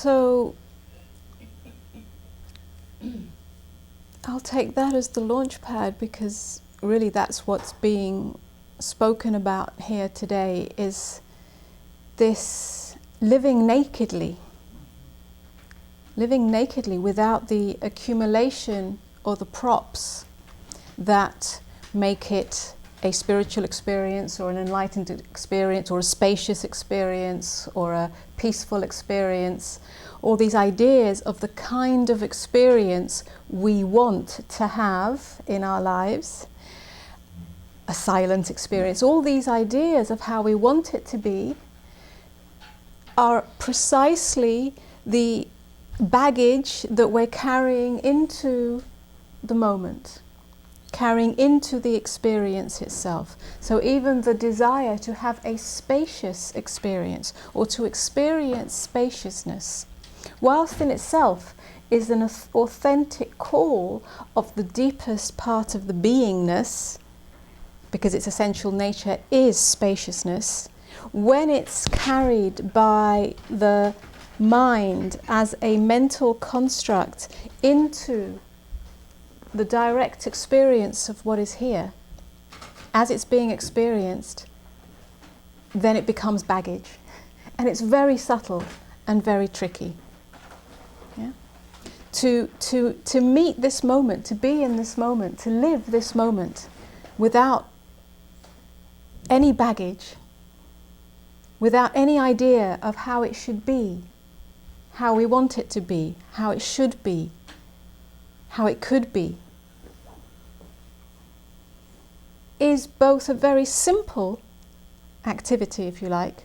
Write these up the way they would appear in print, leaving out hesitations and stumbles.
So I'll take that as the launch pad, because really that's what's being spoken about here today, is this living nakedly without the accumulation or the props that make it a spiritual experience or an enlightened experience or a spacious experience or a peaceful experience, all these ideas of the kind of experience we want to have in our lives, a silent experience, all these ideas of how we want it to be are precisely the baggage that we're carrying into the moment, carrying into the experience itself. So even the desire to have a spacious experience or to experience spaciousness, whilst in itself is an authentic call of the deepest part of the beingness, because its essential nature is spaciousness, when it's carried by the mind as a mental construct into the direct experience of what is here, as it's being experienced, then it becomes baggage. And it's very subtle and very tricky. Yeah? To meet this moment, to be in this moment, to live this moment without any baggage, without any idea of how it should be, how we want it to be, how it should be, how it could be, is both a very simple activity, if you like.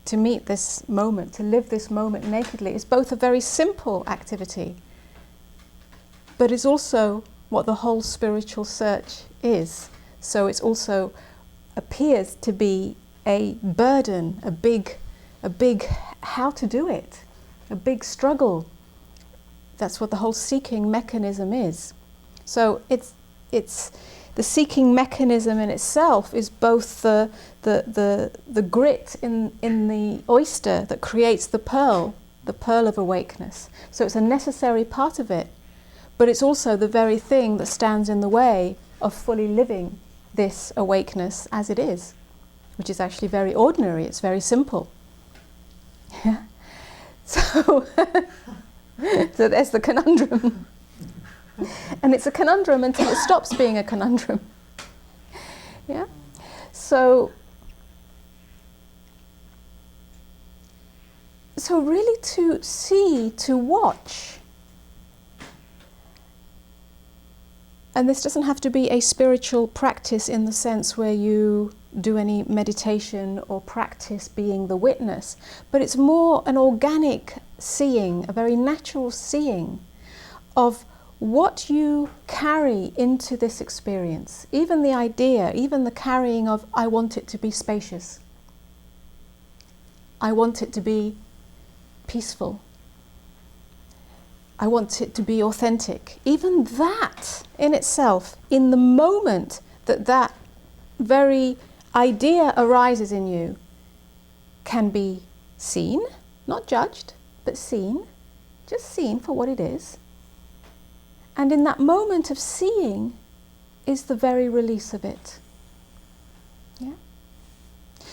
To meet this moment, to live this moment nakedly, is both a very simple activity, but is also what the whole spiritual search is. So it also appears to be a burden, a big how to do it, a big struggle. That's what the whole seeking mechanism is. So it's the seeking mechanism in itself is both the grit in the oyster that creates the pearl of awakeness. So it's a necessary part of it, but it's also the very thing that stands in the way of fully living this awakeness as it is, which is actually very ordinary. It's very simple. Yeah. So there's the conundrum. And it's a conundrum until it stops being a conundrum. Yeah? So really to see, to watch, and this doesn't have to be a spiritual practice in the sense where you do any meditation or practice being the witness, but it's more an organic seeing, a very natural seeing of what you carry into this experience. Even the idea, even the carrying of, I want it to be spacious. I want it to be peaceful. I want it to be authentic. Even that in itself, in the moment that that very idea arises in you, can be seen, not judged, but seen, just seen for what it is. And in that moment of seeing is the very release of it. Yeah?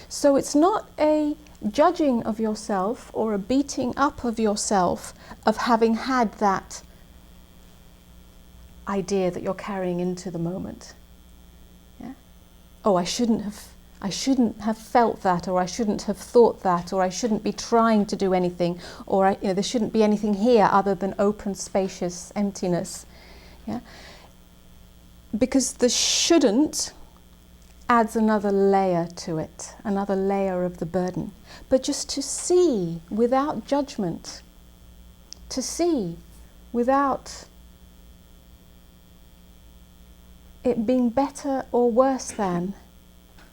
So it's not a judging of yourself or a beating up of yourself of having had that idea that you're carrying into the moment. Yeah? Oh, I shouldn't have felt that, or I shouldn't have thought that, or I shouldn't be trying to do anything, or there shouldn't be anything here other than open, spacious emptiness. Yeah? Because the shouldn't adds another layer to it, another layer of the burden. But just to see without judgment, to see without it being better or worse than,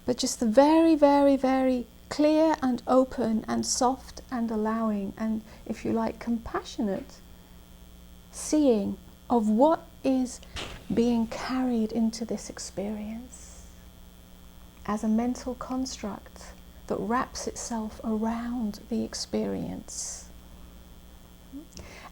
but just the very, very, very clear and open and soft and allowing and, if you like, compassionate seeing of what is being carried into this experience as a mental construct that wraps itself around the experience.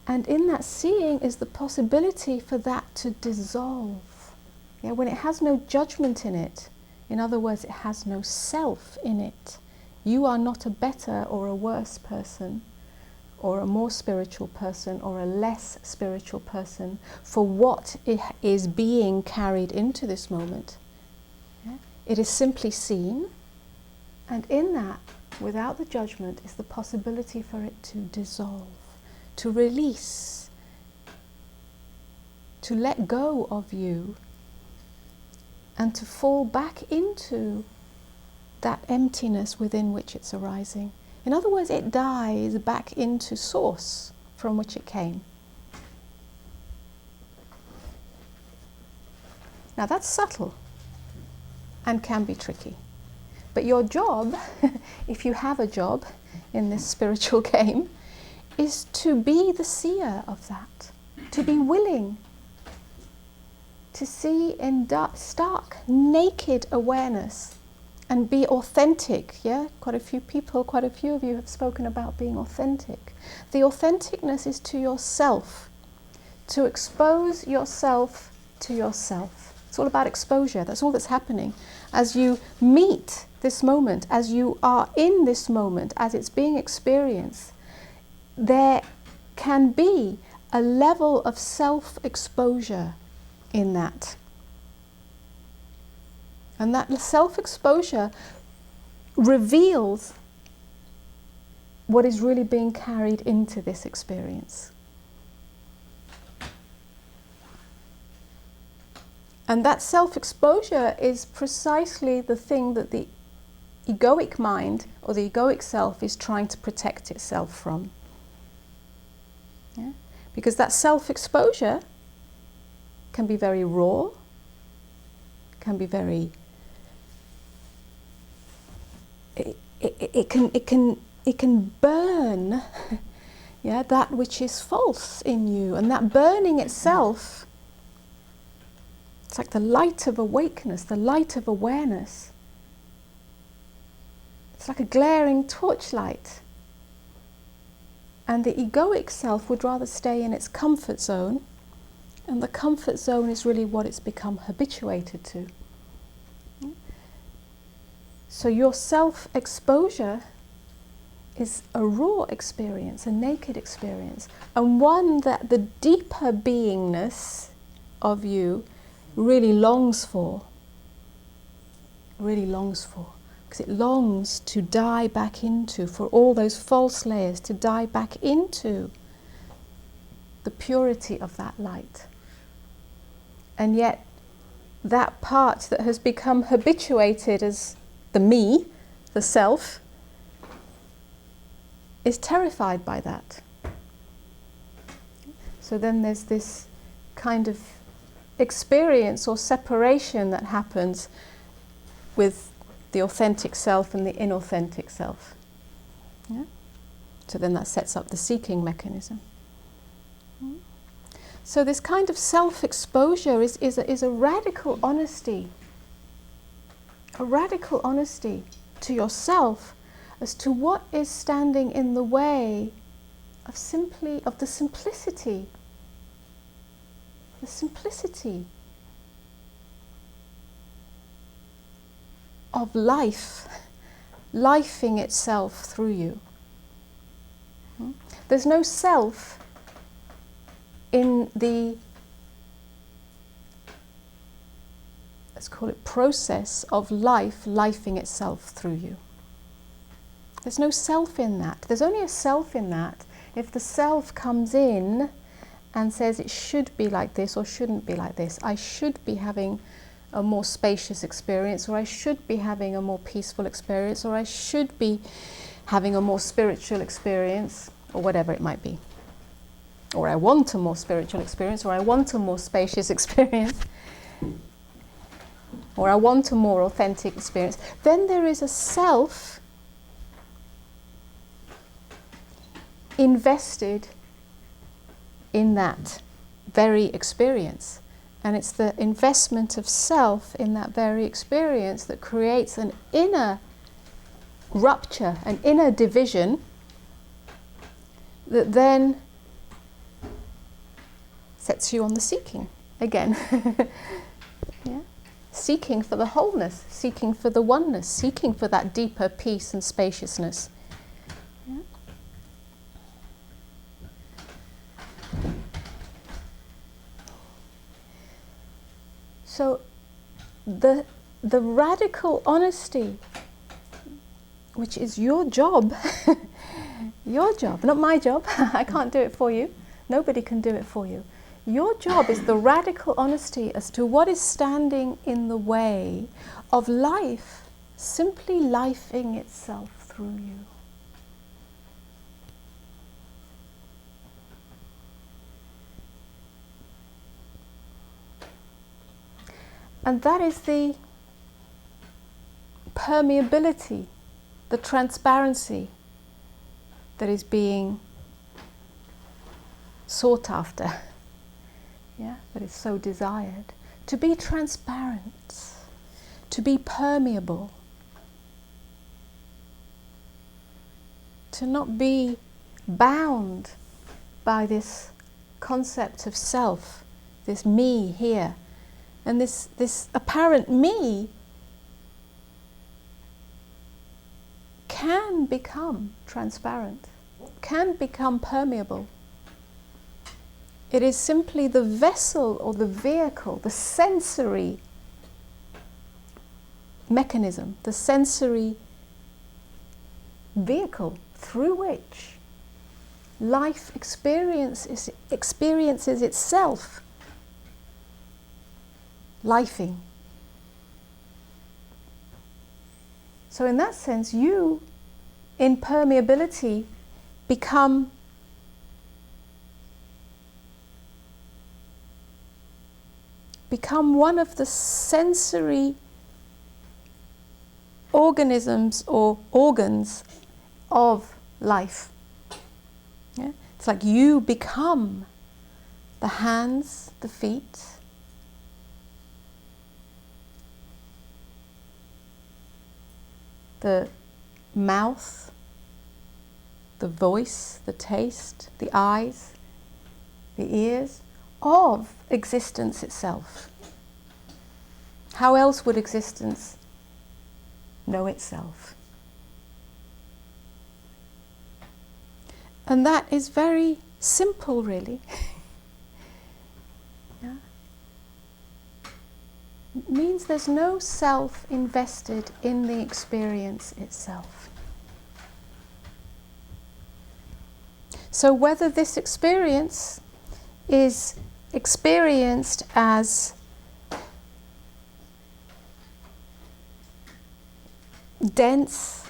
And in that seeing is the possibility for that to dissolve. Yeah, when it has no judgment in it, in other words, it has no self in it. You are not a better or a worse person, or a more spiritual person, or a less spiritual person for what is being carried into this moment. Yeah? It is simply seen, and in that, without the judgment, is the possibility for it to dissolve, to release, to let go of you, and to fall back into that emptiness within which it's arising. In other words, it dies back into source from which it came. Now that's subtle and can be tricky. But your job, if you have a job in this spiritual game, is to be the seer of that, to be willing to see in stark, naked awareness and be authentic. Yeah, quite a few of you have spoken about being authentic. The authenticness is to yourself, to expose yourself to yourself. It's all about exposure. That's all that's happening. As you meet this moment, as you are in this moment, as it's being experienced, there can be a level of self-exposure in that. And that self-exposure reveals what is really being carried into this experience. And that self-exposure is precisely the thing that the egoic mind or the egoic self is trying to protect itself from. Yeah? Because that self-exposure can be very raw, can be very... It can burn yeah, that which is false in you. And that burning itself, it's like the light of awakeness, the light of awareness. It's like a glaring torchlight. And the egoic self would rather stay in its comfort zone, and the comfort zone is really what it's become habituated to. So your self-exposure is a raw experience, a naked experience, and one that the deeper beingness of you really longs for, because it longs to die back into, for all those false layers to die back into the purity of that light. And yet that part that has become habituated as the me, the self, is terrified by that. So then there's this kind of experience or separation that happens with the authentic self and the inauthentic self. Yeah? So then that sets up the seeking mechanism. So this kind of self-exposure is a radical honesty. A radical honesty to yourself as to what is standing in the way of the simplicity of life, lifing itself through you. There's no self in the, let's call it, process of life lifing itself through you. There's no self in that. There's only a self in that if the self comes in and says it should be like this or shouldn't be like this. I should be having a more spacious experience, or I should be having a more peaceful experience, or I should be having a more spiritual experience, or whatever it might be. Or I want a more spiritual experience, or I want a more spacious experience, or I want a more authentic experience. Then there is a self invested in that very experience. And it's the investment of self in that very experience that creates an inner rupture, an inner division that then sets you on the seeking again. Yeah? Seeking for the wholeness, seeking for the oneness, seeking for that deeper peace and spaciousness. Yeah? So the radical honesty, which is your job, your job, not my job, I can't do it for you, nobody can do it for you. Your job is the radical honesty as to what is standing in the way of life simply lifing itself through you. And that is the permeability, the transparency that is being sought after, yeah, that is so desired. To be transparent, to be permeable, to not be bound by this concept of self, this me here, and this apparent me can become transparent, can become permeable. It is simply the vessel or the vehicle, the sensory mechanism, the sensory vehicle through which life experiences itself lifing. So in that sense, you, in permeability, become one of the sensory organisms or organs of life. Yeah? It's like you become the hands, the feet, the mouth, the voice, the taste, the eyes, the ears of existence itself. How else would existence know itself? And that is very simple, really. Yeah? It means there's no self invested in the experience itself. So whether this experience is experienced as dense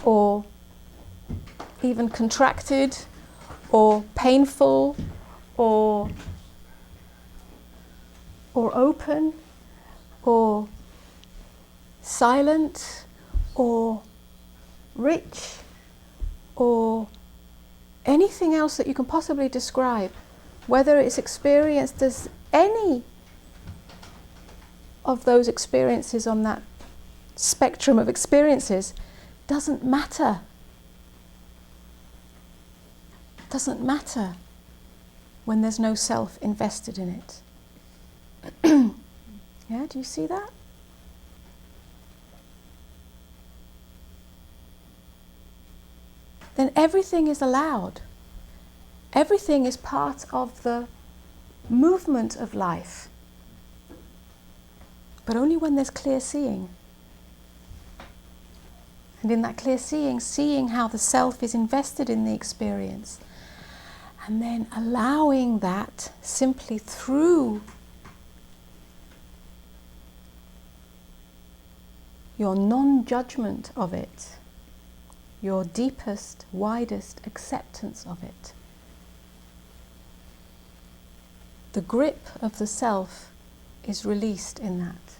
or even contracted or painful or open or silent or rich or anything else that you can possibly describe, whether it's experienced as any of those experiences on that spectrum of experiences, doesn't matter. Doesn't matter when there's no self invested in it. Yeah, do you see that? Then everything is allowed. Everything is part of the movement of life. But only when there's clear seeing. And in that clear seeing, seeing how the self is invested in the experience. And then allowing that simply through your non-judgment of it, your deepest, widest acceptance of it. The grip of the self is released in that.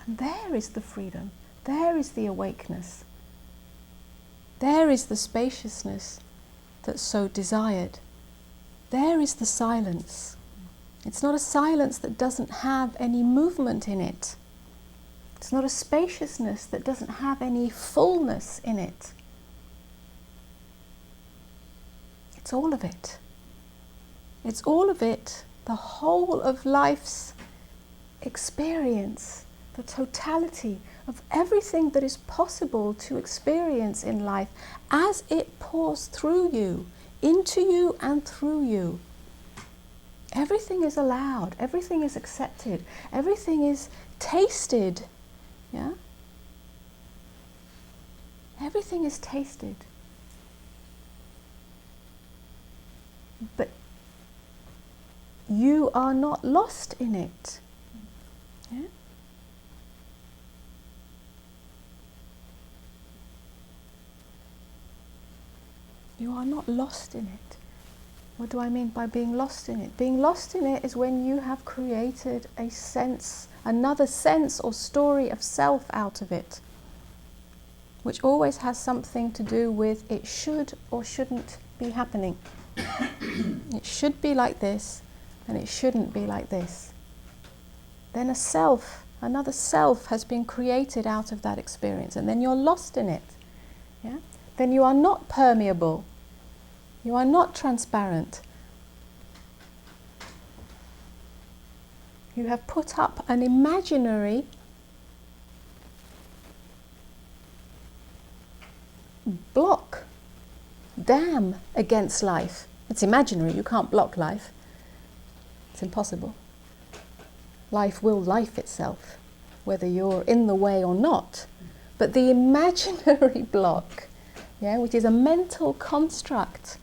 And there is the freedom, there is the awakeness, there is the spaciousness that's so desired. There is the silence. It's not a silence that doesn't have any movement in it. It's not a spaciousness that doesn't have any fullness in it. It's all of it. It's all of it, the whole of life's experience, the totality of everything that is possible to experience in life as it pours through you, into you and through you. Everything is allowed, everything is accepted, everything is tasted. Yeah? Everything is tasted. But you are not lost in it. Yeah? You are not lost in it. What do I mean by being lost in it? Being lost in it is when you have created a sense, another sense or story of self out of it, which always has something to do with it should or shouldn't be happening. It should be like this, and it shouldn't be like this. Then a self, another self has been created out of that experience, and then you're lost in it. Yeah? Then you are not permeable. You are not transparent. You have put up an imaginary block, dam against life. It's imaginary, you can't block life. It's impossible. Life will life itself, whether you're in the way or not. But the imaginary block, yeah, which is a mental construct,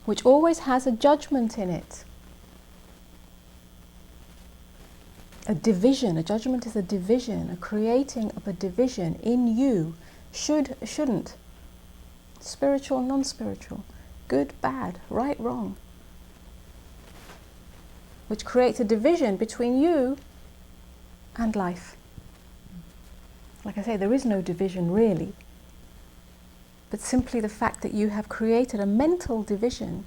which always has a judgment in it. A division, a judgment is a division, a creating of a division in you, should, shouldn't, spiritual, non-spiritual, good, bad, right, wrong, which creates a division between you and life. Like I say, there is no division really, but simply the fact that you have created a mental division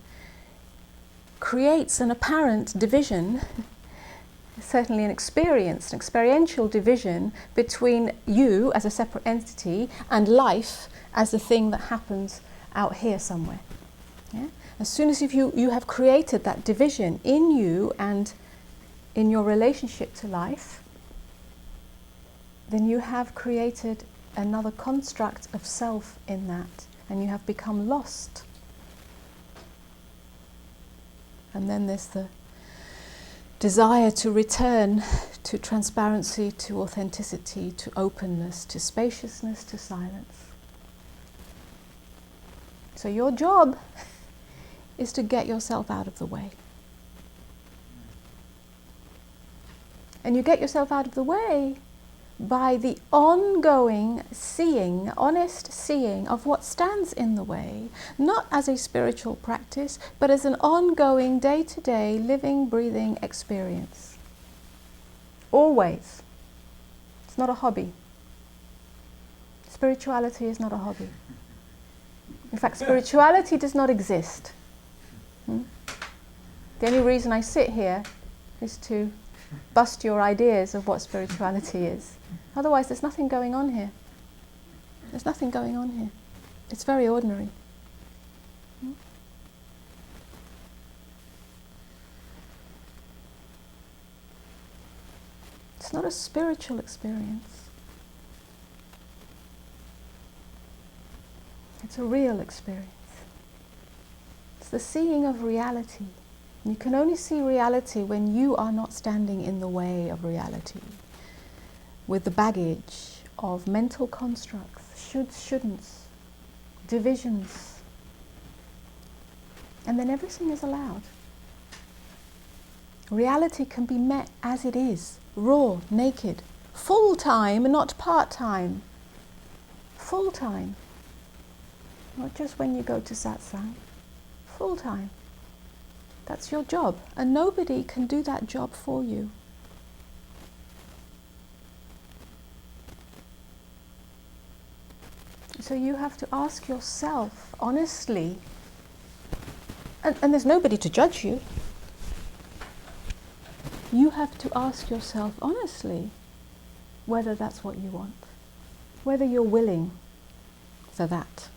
creates an apparent division, certainly an experiential division between you as a separate entity and life as the thing that happens out here somewhere. Yeah? As soon as you have created that division in you and in your relationship to life, then you have created another construct of self in that, and you have become lost. And then there's the desire to return to transparency, to authenticity, to openness, to spaciousness, to silence. So your job is to get yourself out of the way. And you get yourself out of the way by the ongoing seeing, honest seeing of what stands in the way, not as a spiritual practice, but as an ongoing day-to-day living, breathing experience. Always. It's not a hobby. Spirituality is not a hobby. In fact, spirituality does not exist. The only reason I sit here is to bust your ideas of what spirituality is. Otherwise, there's nothing going on here. There's nothing going on here. It's very ordinary. It's not a spiritual experience. It's a real experience. It's the seeing of reality. And you can only see reality when you are not standing in the way of reality, with the baggage of mental constructs, shoulds, shouldn'ts, divisions. And then everything is allowed. Reality can be met as it is, raw, naked, full-time and not part-time. Full-time. Not just when you go to satsang. Full-time. That's your job, and nobody can do that job for you. So you have to ask yourself honestly, and there's nobody to judge you. You have to ask yourself honestly whether that's what you want, whether you're willing for that.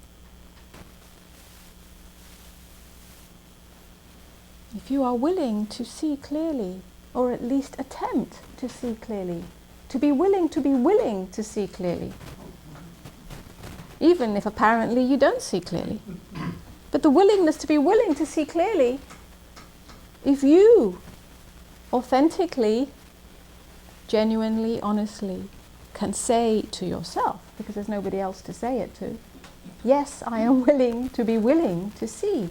if you are willing to see clearly, or at least attempt to see clearly, to be willing to see clearly, even if apparently you don't see clearly. But the willingness to be willing to see clearly, if you authentically, genuinely, honestly can say to yourself, because there's nobody else to say it to, yes, I am willing to see,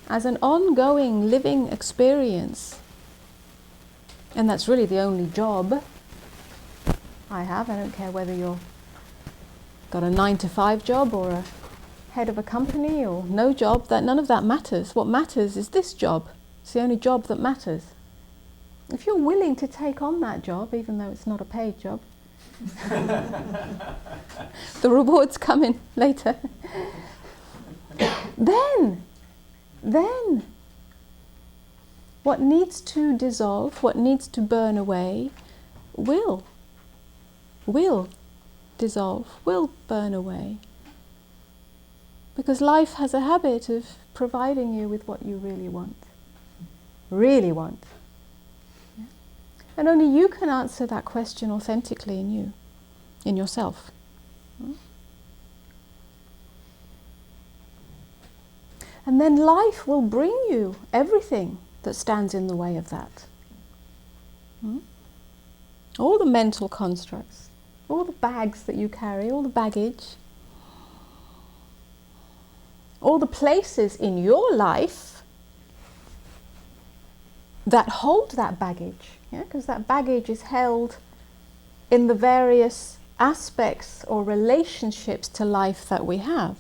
as an ongoing living experience. And that's really the only job I have. I don't care whether you're got a 9-to-5 job or a head of a company or no job, that none of that matters. What matters is this job. It's the only job that matters. If you're willing to take on that job, even though it's not a paid job, the rewards come in later, then what needs to dissolve, what needs to burn away, will dissolve, will burn away. Because life has a habit of providing you with what you really want. Really want. Yeah? And only you can answer that question authentically in you, in yourself. And then life will bring you everything that stands in the way of that. All the mental constructs, all the bags that you carry, all the baggage, all the places in your life that hold that baggage, because that baggage is held in the various aspects or relationships to life that we have.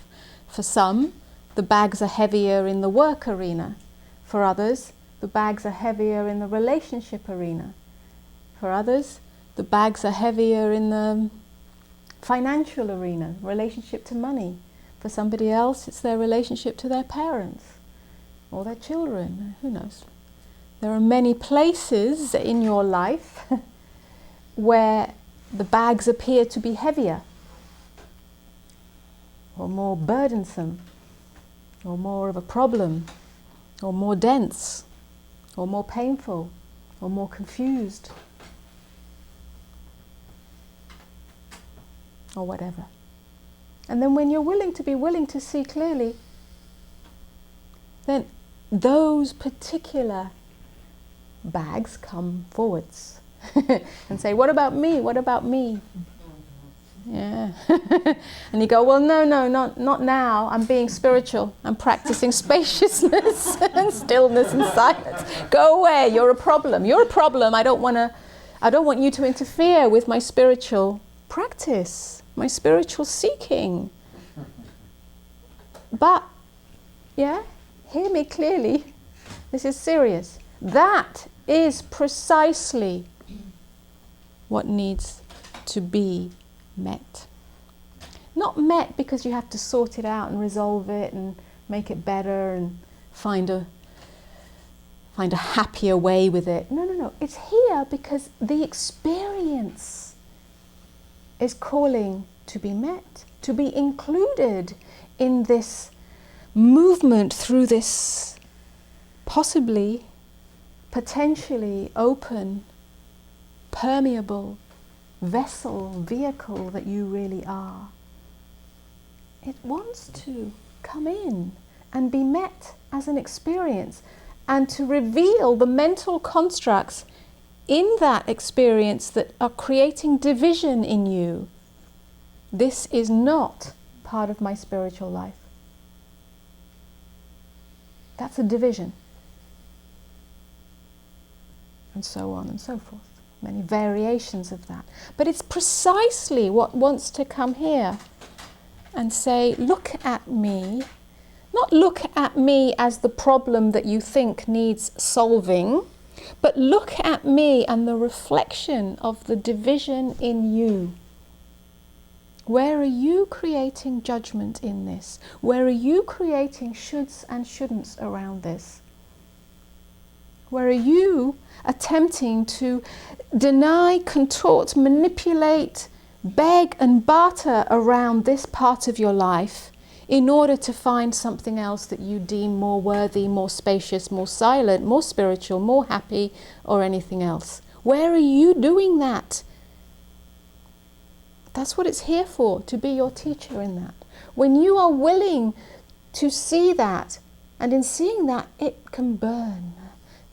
For some, the bags are heavier in the work arena. For others, the bags are heavier in the relationship arena. For others, the bags are heavier in the financial arena, relationship to money. For somebody else, it's their relationship to their parents or their children, who knows. There are many places in your life where the bags appear to be heavier or more burdensome or more of a problem or more dense or more painful or more confused or whatever. And then when you're willing to see clearly, then those particular bags come forwards and say, what about me? What about me? Yeah. And you go, well, no, not now. I'm being spiritual. I'm practicing spaciousness and stillness and silence. Go away. You're a problem. You're a problem. I don't want you to interfere with my spiritual practice, my spiritual seeking. But, hear me clearly. This is serious. That is precisely what needs to be met. Not met because you have to sort it out and resolve it and make it better and find a happier way with it. No. It's here because the experience is calling to be met, to be included in this movement through this possibly, potentially open, permeable vessel, vehicle that you really are. It wants to come in and be met as an experience and to reveal the mental constructs in that experience that are creating division in you. This is not part of my spiritual life. That's a division. And so on and so forth. Many variations of that. But it's precisely what wants to come here and say, look at me. Not look at me as the problem that you think needs solving, but look at me and the reflection of the division in you. Where are you creating judgment in this? Where are you creating shoulds and shouldn'ts around this? Where are you attempting to deny, contort, manipulate, beg and barter around this part of your life in order to find something else that you deem more worthy, more spacious, more silent, more spiritual, more happy, or anything else. Where are you doing that? That's what it's here for, to be your teacher in that. When you are willing to see that, and in seeing that, it can burn.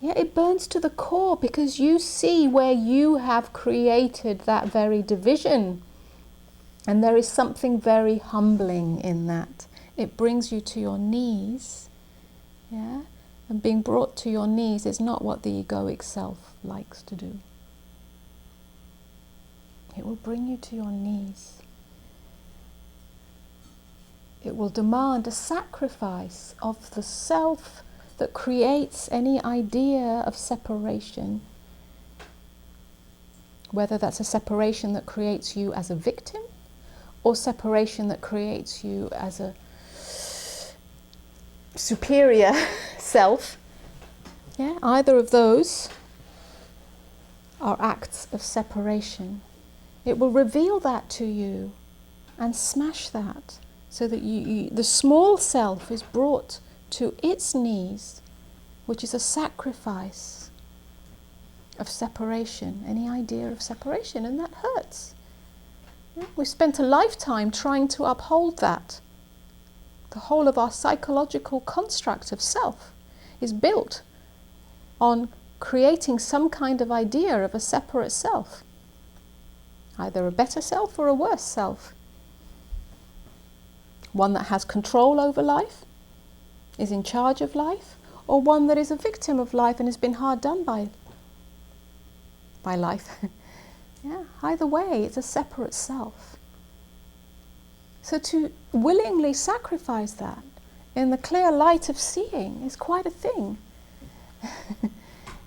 Yeah, it burns to the core because you see where you have created that very division. And there is something very humbling in that. It brings you to your knees. Yeah? And being brought to your knees is not what the egoic self likes to do. It will bring you to your knees. It will demand a sacrifice of the self that creates any idea of separation. Whether that's a separation that creates you as a victim, or separation that creates you as a superior self. Yeah, either of those are acts of separation. It will reveal that to you and smash that so that the small self is brought to its knees, which is a sacrifice of separation, any idea of separation, and that hurts. Yeah? We've spent a lifetime trying to uphold that. The whole of our psychological construct of self is built on creating some kind of idea of a separate self, either a better self or a worse self. One that has control over life, is in charge of life, or one that is a victim of life and has been hard done by life. Yeah, either way, it's a separate self. So to willingly sacrifice that in the clear light of seeing is quite a thing.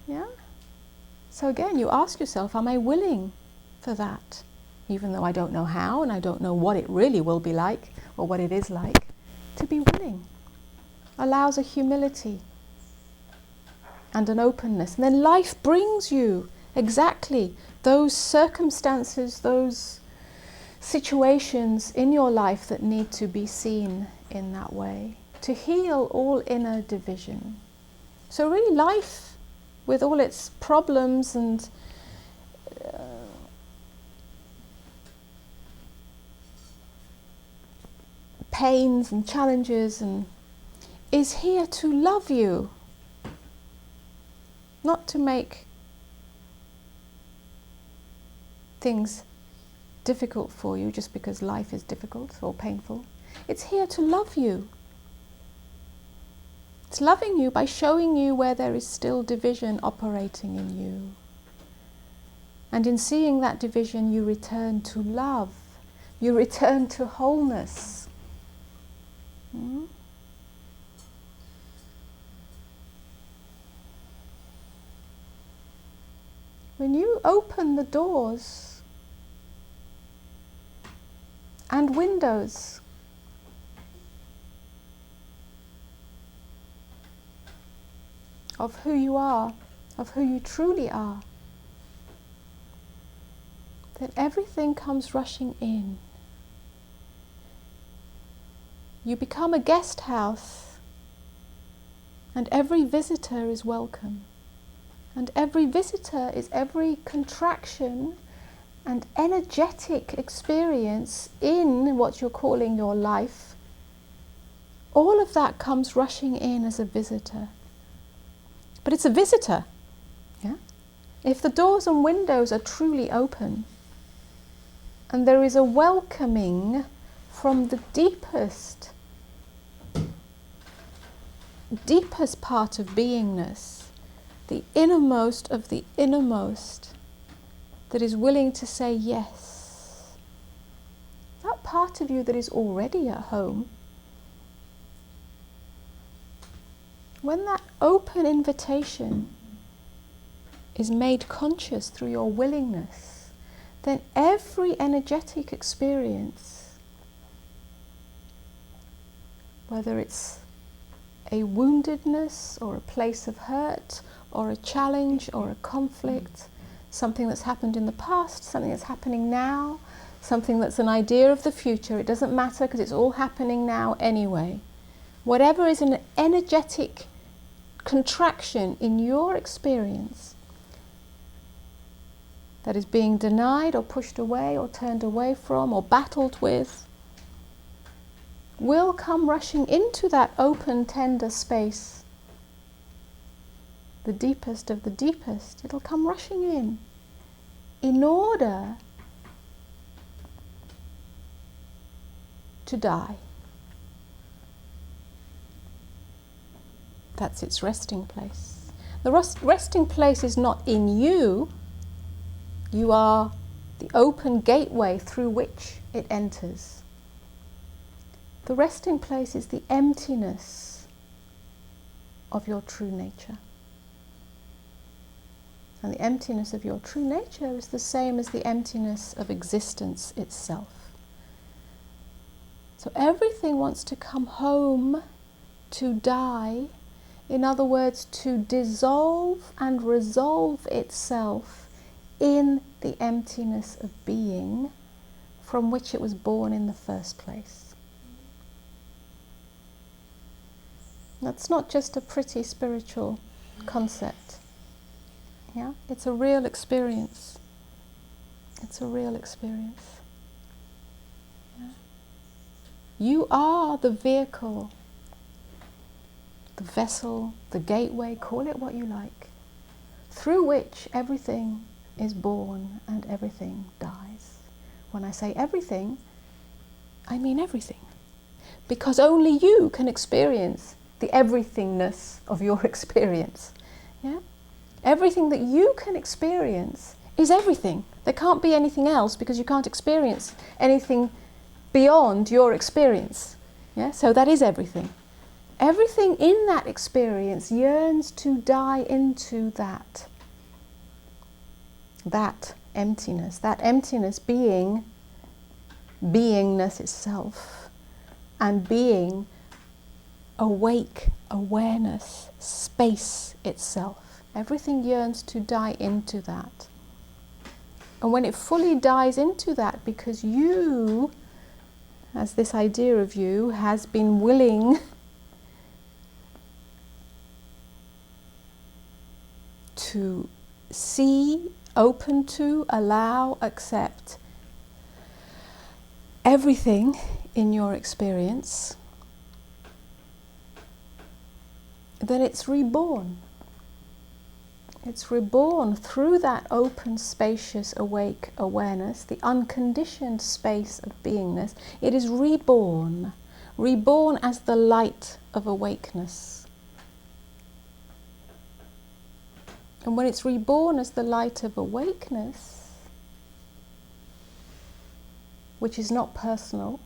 Yeah? So again, you ask yourself, am I willing for that? Even though I don't know how and I don't know what it really will be like or what it is like. To be willing allows a humility and an openness. And then life brings you exactly those circumstances, those situations in your life that need to be seen in that way, to heal all inner division. So really life, with all its problems and pains and challenges, and is here to love you, not to make things difficult for you just because life is difficult or painful. It's here to love you. It's loving you by showing you where there is still division operating in you. And in seeing that division, you return to love. You return to wholeness. When you open the doors and windows of who you are, of who you truly are, then everything comes rushing in. You become a guest house, and every visitor is welcome. And every visitor is every contraction and energetic experience in what you're calling your life. All of that comes rushing in as a visitor. But it's a visitor. Yeah? If the doors and windows are truly open, and there is a welcoming from the deepest part of beingness, the innermost of the innermost, that is willing to say yes. That part of you that is already at home, when that open invitation is made conscious through your willingness, then every energetic experience, whether it's a woundedness or a place of hurt or a challenge or a conflict, something that's happened in the past, something that's happening now, something that's an idea of the future. It doesn't matter because it's all happening now anyway. Whatever is an energetic contraction in your experience that is being denied or pushed away or turned away from or battled with will come rushing into that open, tender space, the deepest of the deepest. It'll come rushing in order to die. That's its resting place. The resting place is not in you. You are the open gateway through which it enters. The resting place is the emptiness of your true nature. And the emptiness of your true nature is the same as the emptiness of existence itself. So everything wants to come home to die, in other words, to dissolve and resolve itself in the emptiness of being from which it was born in the first place. That's not just a pretty spiritual concept. Yeah? It's a real experience. It's a real experience. Yeah? You are the vehicle, the vessel, the gateway, call it what you like, through which everything is born and everything dies. When I say everything, I mean everything. Because only you can experience the everythingness of your experience. Yeah? Everything that you can experience is everything. There can't be anything else because you can't experience anything beyond your experience. Yeah? So that is everything. Everything in that experience yearns to die into that emptiness being beingness itself, and being awake awareness, space itself. Everything yearns to die into that. And when it fully dies into that, because you, as this idea of you, has been willing to see, open to, allow, accept everything in your experience, then it's reborn. It's reborn through that open, spacious, awake awareness, the unconditioned space of beingness. It is reborn, reborn as the light of awakeness. And when it's reborn as the light of awakeness, which is not personal,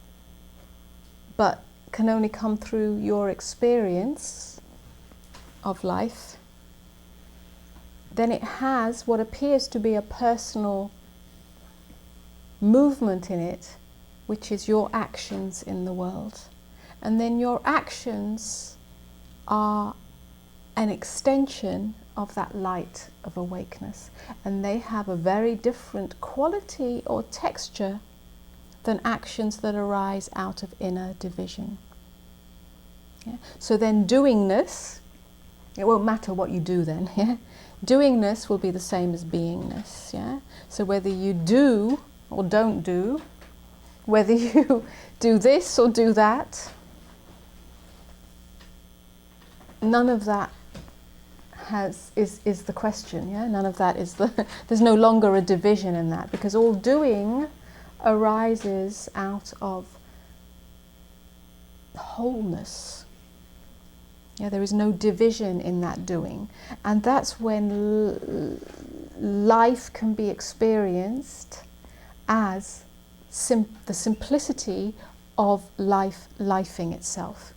but can only come through your experience of life, then it has what appears to be a personal movement in it, which is your actions in the world. And then your actions are an extension of that light of awakeness, and they have a very different quality or texture than actions that arise out of inner division. Yeah? So then doingness, it won't matter what you do then. Yeah? Doingness will be the same as beingness. Yeah? So whether you do or don't do, whether you do this or do that, none of that is the question. Yeah? None of that is there's no longer a division in that, because all doing arises out of wholeness. Yeah, there is no division in that doing, and that's when life can be experienced as the simplicity of lifing itself.